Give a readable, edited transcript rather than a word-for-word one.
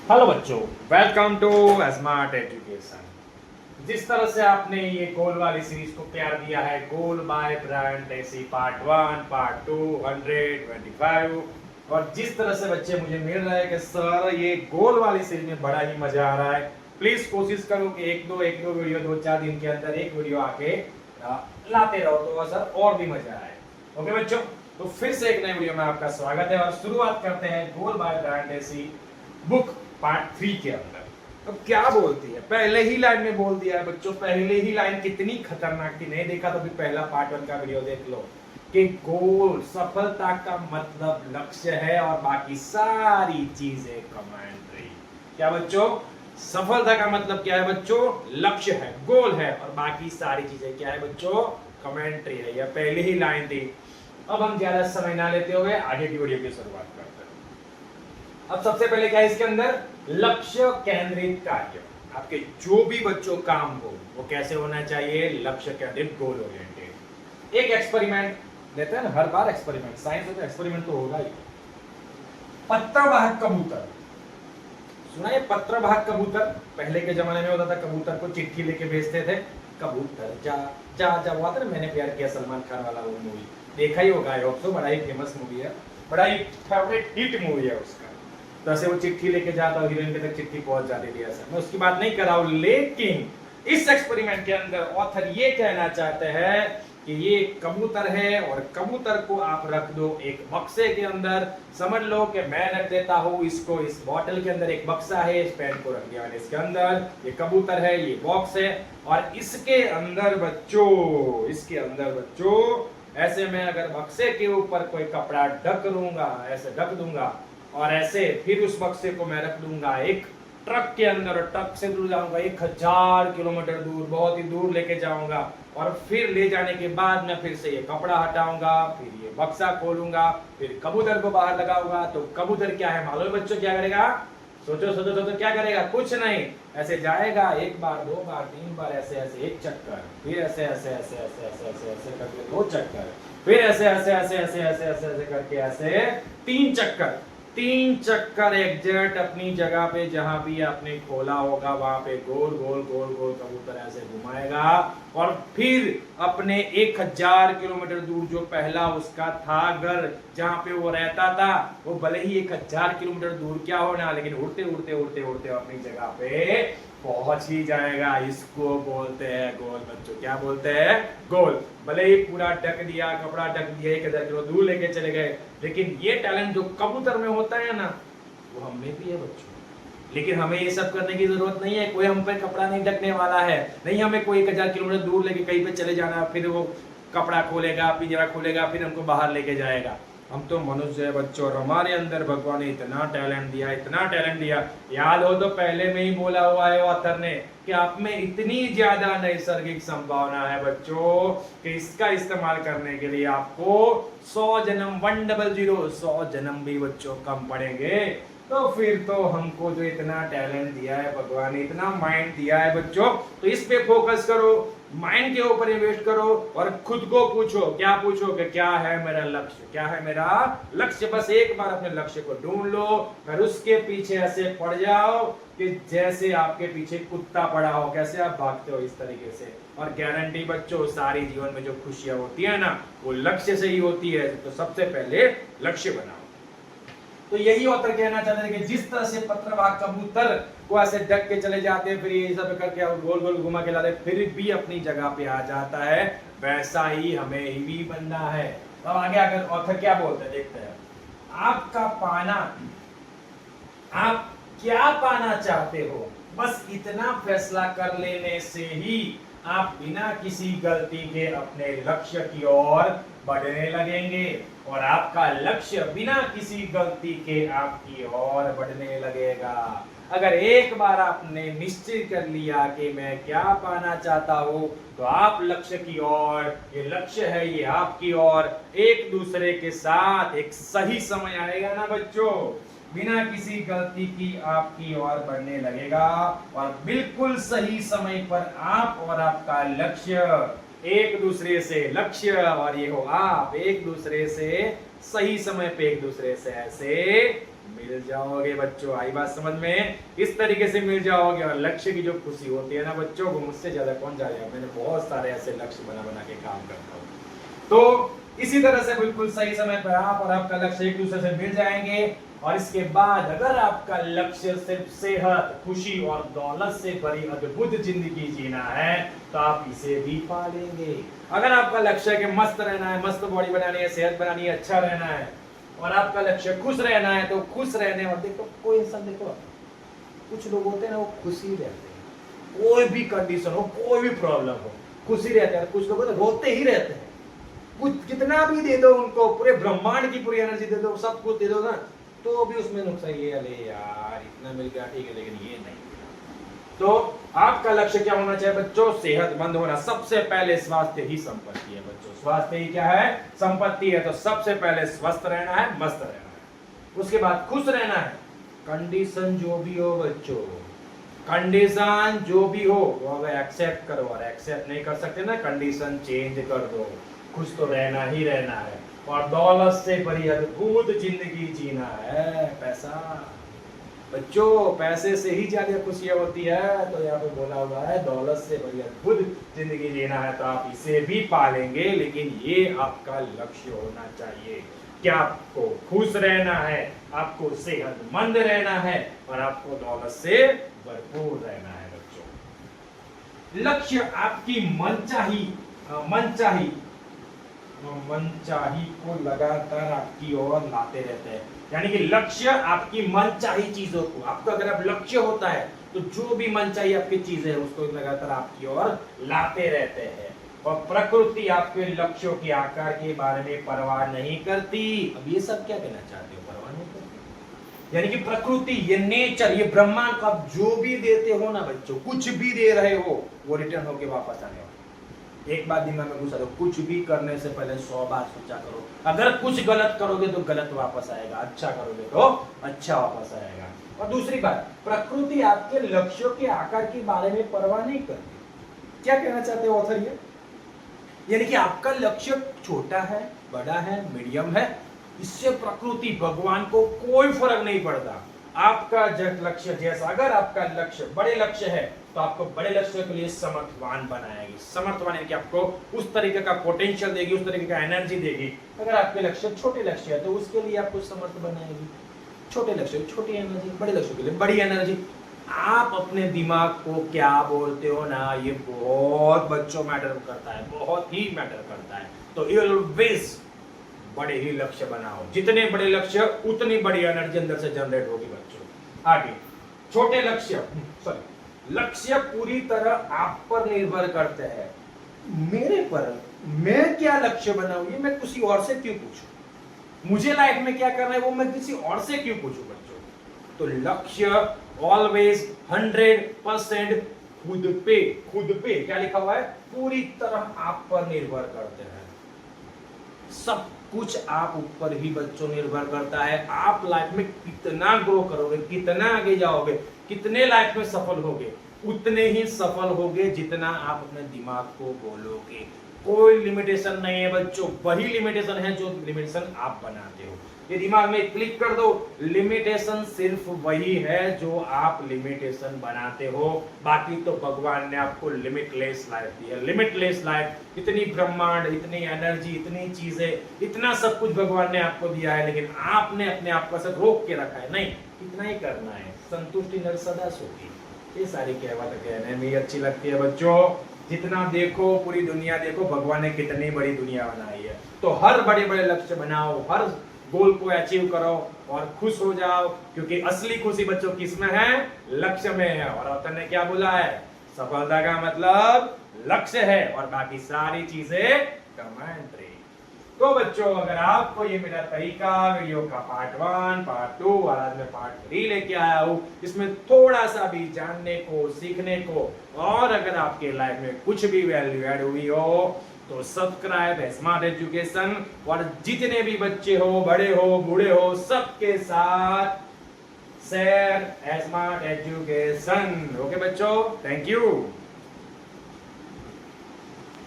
Hello बच्चों, welcome to smart education. जिस तरह से आपने ये गोल वाली सीरीज को प्यार दिया है, गोल बाय ब्रांड ऐसी पार्ट 1, पार्ट 2, 125, और जिस तरह से बच्चे मुझे मिल रहे हैं कि सर ये गोल वाली सीरीज में बड़ा ही मजा आ रहा है, प्लीज कोशिश करो कि एक दो वीडियो 2-4 दिन के अंदर एक वीडियो आके लाते रहो तो सर और भी मजा आए। ओके बच्चों, तो फिर से एक नए वीडियो में आपका स्वागत है और शुरुआत करते हैं गोल बाय ब्रांड ऐसी बुक पार्ट 3 के अंदर। तो क्या बोलती है, पहले ही लाइन में बोल दिया है बच्चों, पहले ही लाइन कितनी खतरनाक थी। नहीं देखा तो भी पहला पार्ट 1 का वीडियो देख लो कि गोल सफलता का मतलब लक्ष्य है और बाकी सारी चीजें कमेंट्री। क्या बच्चों, सफलता का मतलब क्या है बच्चों? लक्ष्य है, गोल है, और बाकी सारी चीजें क्या है बच्चों? कमेंट्री है। यह पहली ही लाइन थी। अब हम ज्यादा समय ना लेते हुए आगे की वीडियो की शुरुआत करते हैं। अब सबसे पहले क्या है इसके अंदर? लक्ष्य केंद्रित कार्य। आपके जो भी बच्चों काम हो वो कैसे होना चाहिए? लक्ष्य केंद्रित, गोल ओरिएंटेड। एक एक्सपेरिमेंट लेते हैं ना, हर बार एक्सपेरिमेंट, साइंस में तो एक्सपेरिमेंट तो होगा ही। पत्रवाहक कबूतर सुना है? पत्रवाहक कबूतर पहले के जमाने में होता था, कबूतर को चिट्ठी लेके भेजते थे। कबूतर जा जा जा, हुआ था ना मैंने प्यार किया, सलमान खान वाला वो मूवी देखा ही होगा। तो बड़ा ही फेमस मूवी है, बड़ा ही फेवरेट हिट मूवी है उसका। तो ऐसे वो चिट्ठी लेके जाता और हीरोइन के तक चिट्ठी पहुंच जाती थी। ऐसा मैं उसकी बात नहीं कर रहा हूं, लेकिन इस एक्सपेरिमेंट के अंदर ऑथर ये कहना चाहते हैं कि ये कबूतर है और कबूतर को आप रख दो एक बक्से के अंदर। समझ लो कि मैं रख देता हूं इसको इस बॉटल के अंदर, एक बक्सा है, इस पेन को रख दिया मैंने इसके अंदर, ये कबूतर है, ये बॉक्स है, और इसके अंदर बच्चों ऐसे मैं अगर बक्से के ऊपर कोई कपड़ा ढक दूंगा, ऐसे ढक दूंगा, और ऐसे फिर उस बक्से को मैं रख दूंगा एक ट्रक के अंदर, और ट्रक से दूर जाऊंगा 1000 किलोमीटर दूर, बहुत ही दूर लेके जाऊंगा, और फिर ले जाने के बाद मैं फिर से ये कपड़ा हटाऊंगा, फिर ये बक्सा खोलूंगा, फिर कबूतर को बाहर लगाऊंगा। तो कबूतर क्या है मालूम है बच्चों? क्या करेगा? सोचो सोचो सोचो, क्या करेगा? कुछ नहीं, ऐसे जाएगा, एक बार, दो बार, तीन बार, ऐसे ऐसे एक चक्कर, फिर ऐसे ऐसे ऐसे ऐसे ऐसे ऐसे ऐसे करके 2 चक्कर, फिर ऐसे ऐसे ऐसे ऐसे ऐसे ऐसे ऐसे करके ऐसे 3 चक्कर। 3 चक्कर एग्जैक्ट अपनी जगह पे जहां भी आपने खोला होगा वहां पे गोल गोल गोल गोल कबूतर ऐसे घुमाएगा, और फिर अपने 1000 किलोमीटर दूर जो पहला उसका था घर, जहां पे वो रहता था, वो भले ही 1000 किलोमीटर दूर क्या होना, लेकिन उड़ते उड़ते उड़ते उड़ते अपनी जगह पे पहुंच ही जाएगा। इसको बोलते हैं गोल बच्चों। क्या बोलते हैं? गोल। भले ही पूरा ढक दिया, कपड़ा ढक दिया, 1000 किलो दूर लेके चले गए, लेकिन ये टैलेंट जो कबूतर में होता है ना, वो हम में भी है बच्चों। लेकिन हमें ये सब करने की जरूरत नहीं है, कोई हम पे कपड़ा नहीं ढकने वाला है, नहीं हमें कोई 1000 किलोमीटर दूर लेके कहीं पे चले जाना, फिर वो कपड़ा खोलेगा, पिंजरा खोलेगा, फिर हमको बाहर लेके जाएगा। हम तो मनुष्य है बच्चों, और हमारे अंदर भगवान ने इतना टैलेंट दिया, इतना टैलेंट दिया। याद हो तो पहले में ही बोला हुआ है ऑथर ने कि आप में इतनी ज्यादा नैसर्गिक संभावना है बच्चों कि इसका इस्तेमाल करने के लिए आपको 100 जन्म 100 जन्म भी बच्चों कम पड़ेंगे। तो फिर तो हमको जो इतना टैलेंट दिया है भगवान ने, इतना माइंड दिया है बच्चों, तो इस पे फोकस करो, माइंड के ऊपर इन्वेस्ट करो, और खुद को पूछो। क्या पूछो? कि क्या है मेरा लक्ष्य, क्या है मेरा लक्ष्य। बस एक बार अपने लक्ष्य को ढूंढ लो, फिर उसके पीछे ऐसे पड़ जाओ कि जैसे आपके पीछे कुत्ता पड़ा हो, कैसे आप भागते हो, इस तरीके से। और गारंटी बच्चों, सारी जीवन में जो खुशियां होती है ना, वो लक्ष्य से ही होती है। तो सबसे पहले लक्ष्य बनाओ। तो यही ऑथर कहना चाहते हैं कि जिस तरह से पत्रवाहक कबूतर को ऐसे ढक के चले जाते हैं, फिर ये सब करके गोल गोल घुमा के लाते, फिर भी अपनी जगह पे आ जाता है, वैसा ही हमें ही भी बनना है। अब आगे आकर ऑथर क्या बोलते हैं देखते हैं। आपका पाना, आप क्या पाना चाहते हो, बस इतना फैसला कर लेने से ही आप बिना किसी गलती के अपने लक्ष्य की ओर बढ़ने लगेंगे, और आपका लक्ष्य बिना किसी गलती के आपकी ओर बढ़ने लगेगा। अगर एक बार आपने निश्चय कर लिया कि मैं क्या पाना चाहता हूं, तो आप लक्ष्य की ओर, ये लक्ष्य है ये आपकी ओर, एक दूसरे के साथ एक सही समय आएगा ना बच्चों, बिना किसी गलती की आपकी ओर बढ़ने लगेगा, और बिल्कुल सही समय पर आप और आपका लक्ष्य एक दूसरे से, लक्ष्य और ये हो आप एक दूसरे से सही समय पे एक दूसरे से ऐसे मिल जाओगे बच्चों। आई बात समझ में? इस तरीके से मिल जाओगे। और लक्ष्य की जो खुशी होती है ना बच्चों, वो मुझसे ज्यादा कौन जाएगा। मैंने बहुत सारे ऐसे लक्ष्य बना बना के काम करता हूँ। तो इसी तरह से बिल्कुल सही समय पर आप और आपका लक्ष्य एक दूसरे से मिल जाएंगे। और इसके बाद अगर आपका लक्ष्य सिर्फ सेहत, खुशी और दौलत से भरी अद्भुत जिंदगी जीना है तो आप इसे भी पा लेंगे। अगर आपका लक्ष्य है कि मस्त रहना है, मस्त बॉडी बनानी है, सेहत बनानी है, अच्छा रहना है, और आपका लक्ष्य खुश रहना है, तो खुश रहने। और देखो कोई इंसान, देखो कुछ लोग होते हैं ना, वो खुशी रहते हैं, कोई भी कंडीशन हो, कोई भी प्रॉब्लम हो, खुशी रहते हैं। कुछ लोग रोते ही रहते हैं। कुछ कितना भी दे दो उनको, पूरे ब्रह्मांड की पूरी एनर्जी दे दो, सब कुछ दे दो ना, तो भी उसमें नुकसान ये, अरे यार इतना मिल गया ठीक है, लेकिन ये नहीं। तो आपका लक्ष्य क्या होना चाहिए बच्चों? सेहतमंद होना। सबसे पहले स्वास्थ्य ही संपत्ति है बच्चों। स्वास्थ्य ही क्या है? संपत्ति है। तो सबसे पहले स्वस्थ रहना है, मस्त रहना है। उसके बाद खुश रहना है। कंडीशन जो भी हो बच्चों, कंडीशन जो भी हो वो अगर एक्सेप्ट करो, और एक्सेप्ट नहीं कर सकते ना, कंडीशन चेंज कर दो। खुश तो रहना ही रहना है। और दौलत से भरी अद्भुत जिंदगी जीना है। पैसा बच्चों, पैसे से ही ज्यादा खुशियां होती है। तो यहाँ पे बोला हुआ है दौलत से भरी अद्भुत जिंदगी जीना है तो आप इसे भी पालेंगे, लेकिन ये आपका लक्ष्य होना चाहिए कि आपको खुश रहना है, आपको सेहतमंद रहना है, और आपको दौलत से भरपूर रहना है बच्चों। लक्ष्य आपकी मनचाही को लगातार आपकी ओर लाते रहते हैं। यानी कि लक्ष्य आपकी मनचाही चीजों को, आपका अगर आप लक्ष्य होता है तो जो भी मनचाही आपकी चीजें है उसको लगातार आपकी ओर लाते रहते हैं। और प्रकृति आपके लक्ष्यों के आकार के बारे में परवाह नहीं करती। अब ये सब क्या कहना चाहते हो? परवाह नहीं करती, यानी कि प्रकृति, ये नेचर, ये ब्रह्मांड को आप जो भी देते हो ना बच्चों, कुछ भी दे रहे हो, वो रिटर्न होके वापस आने वाला। एक बात दिमाग में घुसा दो, कुछ भी करने से पहले 100 बार सोचा करो। अगर कुछ गलत करोगे तो गलत वापस आएगा, अच्छा करोगे तो अच्छा वापस आएगा। और दूसरी बात, प्रकृति आपके लक्ष्यों के आकार के बारे में परवाह नहीं करती। क्या कहना चाहते हो ऑथर ये? यानी कि आपका लक्ष्य छोटा है, बड़ा है, मीडियम है, इससे प्रकृति, भगवान को कोई फर्क नहीं पड़ता। आपका लक्ष्य जैसा, अगर आपका लक्ष्य बड़े लक्ष्य है तो आपको बड़े लक्ष्य के लिए समर्थवान बनाएगी। समर्थवान यानी कि आपको उस तरीके का पोटेंशियल देगी, उस तरीके का एनर्जी देगी। अगर आपके लक्ष्य छोटे लक्ष्य है तो उसके लिए आपको समर्थ बनाएगी। छोटे लक्ष्य छोटी एनर्जी, बड़े लक्ष्य के लिए बड़ी एनर्जी। आप अपने दिमाग को क्या बोलते हो ना, ये बहुत बच्चों मैटर करता है, बहुत ही मैटर करता है। तो ऑलवेज बड़े ही लक्ष्य बनाओ। जितने बड़े लक्ष्य उतनी बड़ी एनर्जी अंदर से जनरेट होगी बच्चों। आगे छोटे लक्ष्य, लक्ष्य पूरी तरह आप पर निर्भर करते हैं, मेरे पर। मैं क्या लक्ष्य बनाऊं, ये मैं किसी और से क्यों पूछूं? मुझे लाइफ में क्या करना है वो मैं किसी और से क्यों पूछूं बच्चों? तो लक्ष्य ऑलवेज 100% खुद पे क्या लिखा हुआ है? पूरी तरह आप पर निर्भर करते हैं। सब कुछ आप ऊपर ही बच्चों निर्भर करता है। आप लाइफ में कितना ग्रो करोगे, कितना आगे जाओगे, कितने लाइफ में सफल होगे, उतने ही सफल होगे जितना आप अपने दिमाग को बोलोगे। कोई लिमिटेशन नहीं है बच्चों, वही लिमिटेशन है जो लिमिटेशन आप बनाते हो। ये दिमाग में क्लिक कर दो, लिमिटेशन सिर्फ वही है जो आप लिमिटेशन बनाते हो। बाकी तो भगवान ने आपको लिमिटलेस लाइफ दी है। लिमिटलेस लाइफ, इतनी ब्रह्मांड, इतनी एनर्जी, इतनी चीजें, इतना सब कुछ भगवान ने आपको दिया है, लेकिन आपने अपने आप को सब रोक के रखा है। नहीं, इतना ही करना है, संतुष्टि नर सदा सुखी। ये सारी कहावत कहने में अच्छी लगती है बच्चों। जितना देखो, पूरी दुनिया देखो, भगवान ने कितनी बड़ी दुनिया बनाई है। तो हर बड़े बड़े लक्ष्य बनाओ, हर गोल को अचीव करो और खुश हो जाओ, क्योंकि असली खुशी बच्चों किसमें है? लक्ष्य में है। और ऑथर ने क्या बोला है? सफलता का मतलब लक्ष्य है और बाकी सारी चीजें कमेंट्री। तो बच्चों, अगर आपको ये मेरा तरीका, वीडियो का पार्ट 1, पार्ट 2 और आज मैं पार्ट 3 लेके आया हूँ, इसमें थोड़ा सा भी जानने को, सीखने को, और अगर आपके लाइफ में कुछ भी वैल्यू ऐड हुई हो तो सब्सक्राइब स्मार्ट एजुकेशन। और जितने भी बच्चे हो, बड़े हो, बूढ़े हो, सबके साथ शेयर स्मार्ट एजुकेशन। ओके बच्चों, थैंक यू।